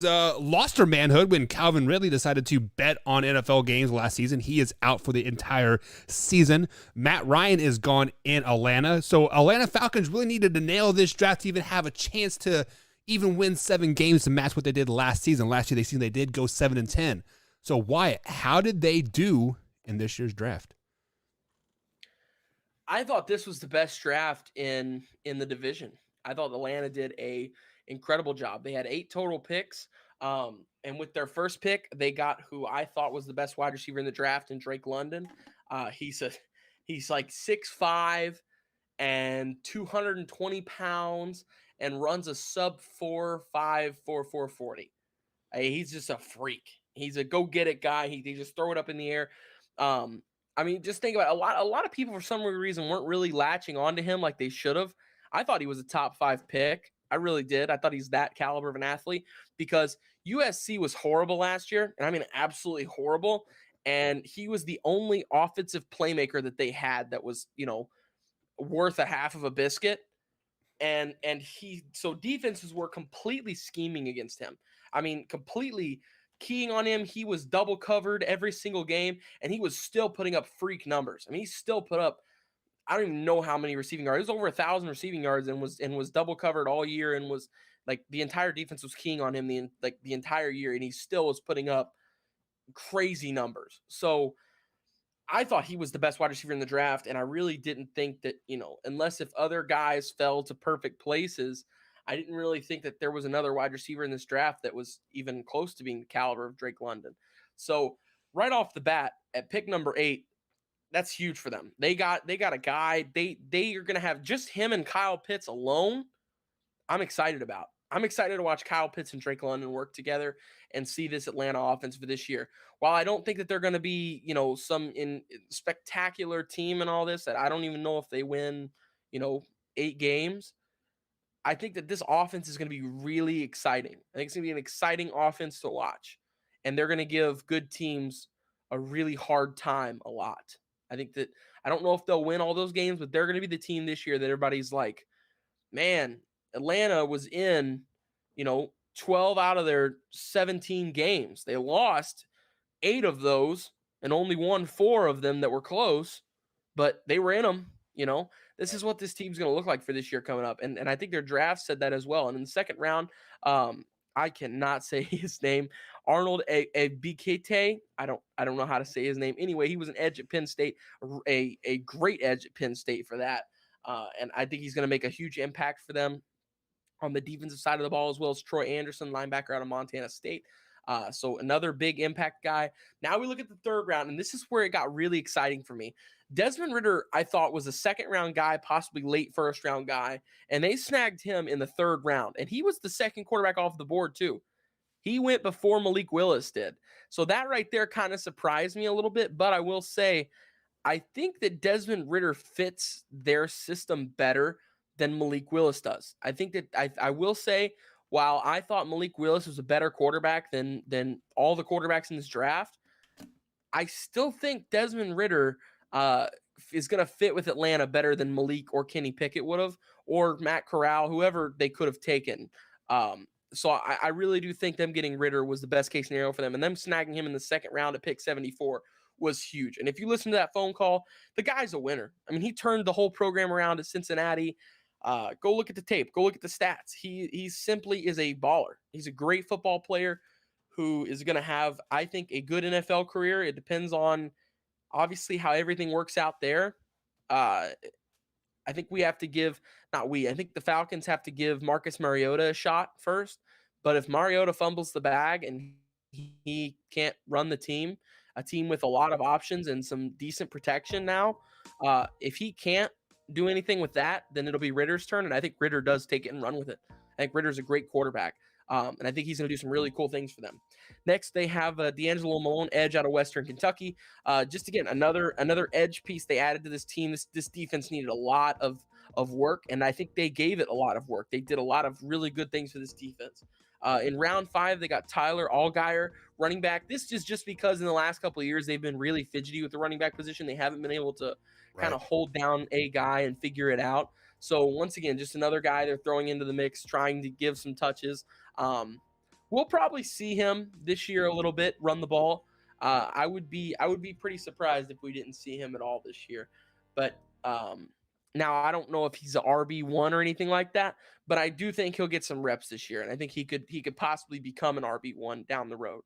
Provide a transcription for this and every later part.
lost her manhood when Calvin Ridley decided to bet on NFL games last season. He is out for the entire season. Matt Ryan is gone in Atlanta. So Atlanta Falcons really needed to nail this draft to even have a chance to even win 7 games to match what they did last season. Last year, they did go 7-10. So Wyatt, how did they do in this year's draft? I thought this was the best draft in the division. I thought Atlanta did a incredible job. They had 8 total picks. And with their first pick, they got who I thought was the best wide receiver in the draft in Drake London. He's like 6'5" and 220 pounds and runs a sub 4.5 4.40. He's just a freak. He's a go get it guy. He just throw it up in the air. I mean, just think about it. A lot of people for some reason weren't really latching onto him like they should have. I thought he was a top 5 pick. I really did. I thought he's that caliber of an athlete because USC was horrible last year, and I mean absolutely horrible. And he was the only offensive playmaker that they had that was, worth a half of a biscuit. And so defenses were completely scheming against him. I mean, completely keying on him. He was double covered every single game, and he was still putting up freak numbers. I mean, he still put up, I don't even know how many receiving yards. It was over 1,000 receiving yards and was double covered all year, and was like the entire defense was keying on him the entire year, and he still was putting up crazy numbers. So I thought he was the best wide receiver in the draft, and I really didn't think that, unless if other guys fell to perfect places, I didn't really think that there was another wide receiver in this draft that was even close to being the caliber of Drake London. So right off the bat, at pick number 8, that's huge for them. They got a guy. They are going to have just him and Kyle Pitts alone. I'm excited about. I'm excited to watch Kyle Pitts and Drake London work together and see this Atlanta offense for this year. While I don't think that they're going to be, some spectacular team and all this, that I don't even know if they win, 8 games. I think that this offense is going to be really exciting. I think it's going to be an exciting offense to watch. And they're going to give good teams a really hard time a lot. I think that I don't know if they'll win all those games, but they're going to be the team this year that everybody's like, man, Atlanta was in, 12 out of their 17 games. They lost 8 of those and only won 4 of them that were close, but they were in them. This is what this team's going to look like for this year coming up. And I think their draft said that as well. And in the second round, I cannot say his name. Arnold Ebiketie. I don't know how to say his name. Anyway, he was an edge at Penn State, a great edge at Penn State for that. And I think he's going to make a huge impact for them on the defensive side of the ball, as well as Troy Anderson, linebacker out of Montana State. So another big impact guy. Now we look at the third round, and this is where it got really exciting for me. Desmond Ridder, I thought, was a second-round guy, possibly late first-round guy, and they snagged him in the third round. And he was the second quarterback off the board, too. He went before Malik Willis did. So that right there kind of surprised me a little bit, but I will say I think that Desmond Ridder fits their system better than Malik Willis does. I think that I will say, while I thought Malik Willis was a better quarterback than all the quarterbacks in this draft, I still think Desmond Ridder is going to fit with Atlanta better than Malik or Kenny Pickett would have, or Matt Corral, whoever they could have taken. So I really do think them getting Ridder was the best case scenario for them, and them snagging him in the second round at pick 74 was huge. And if you listen to that phone call, the guy's a winner. I mean, he turned the whole program around at Cincinnati. Go look at the tape. Go look at the stats. He simply is a baller. He's a great football player who is going to have, I think, a good NFL career. It depends on, obviously, how everything works out there. I think I think the Falcons have to give Marcus Mariota a shot first. But if Mariota fumbles the bag and he can't run the team, a team with a lot of options and some decent protection now, if he can't do anything with that, then it'll be Ridder's turn. And I think Ridder does take it and run with it. I think Ridder's a great quarterback. And I think he's going to do some really cool things for them. Next, they have D'Angelo Malone, edge out of Western Kentucky. Just again, another edge piece they added to this team. This defense needed a lot of work, and I think they gave it a lot of work. They did a lot of really good things for this defense. In round 5, they got Tyler Allgeier, running back. This is just because in the last couple of years they've been really fidgety with the running back position. They haven't been able to kind of hold down a guy and figure it out. So once again, just another guy they're throwing into the mix, trying to give some touches. we'll probably see him this year a little bit run the ball. I would be pretty surprised if we didn't see him at all this year. But now I don't know if he's a RB1 or anything like that, but I do think he'll get some reps this year, and I think he could possibly become an RB1 down the road.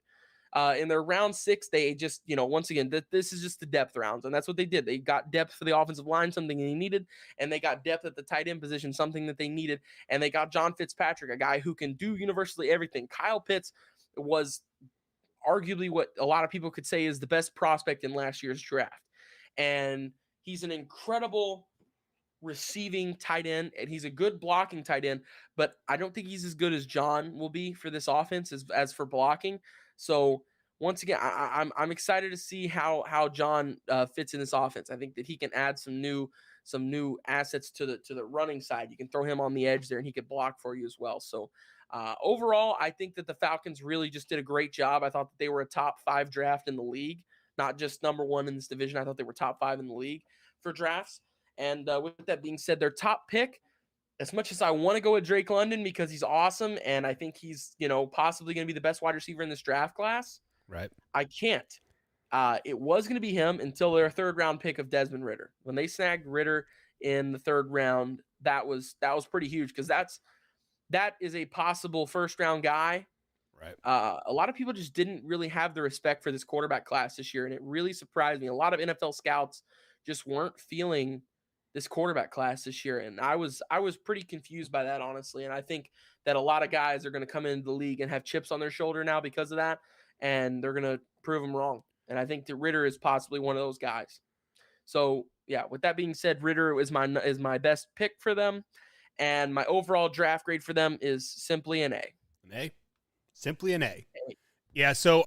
In their round 6, they just, once again, this is just the depth rounds, and that's what they did. They got depth for the offensive line, something they needed, and they got depth at the tight end position, something that they needed, and they got John Fitzpatrick, a guy who can do universally everything. Kyle Pitts was arguably what a lot of people could say is the best prospect in last year's draft, and he's an incredible receiving tight end, and he's a good blocking tight end, but I don't think he's as good as John will be for this offense as for blocking. So once again, I'm excited to see how John fits in this offense. I think that he can add some new assets to the running side. You can throw him on the edge there, and he could block for you as well. So overall, I think that the Falcons really just did a great job. I thought that they were a top 5 draft in the league, not just number 1 in this division. I thought they were top 5 in the league for drafts. And with that being said, their top pick, as much as I want to go with Drake London because he's awesome and I think he's, possibly going to be the best wide receiver in this draft class, Right. I can't. It was going to be him until their 3rd round pick of Desmond Ridder. When they snagged Ridder in the 3rd round, that was pretty huge because that is a possible 1st round guy. Right. A lot of people just didn't really have the respect for this quarterback class this year, and it really surprised me. A lot of NFL scouts just weren't feeling this quarterback class this year, and I was pretty confused by that, honestly. And I think that a lot of guys are going to come into the league and have chips on their shoulder now because of that, and they're going to prove them wrong. And I think that Ridder is possibly one of those guys. So yeah, with that being said, Ridder is my best pick for them, and my overall draft grade for them is simply an A. An A? Simply an A. A. Yeah, so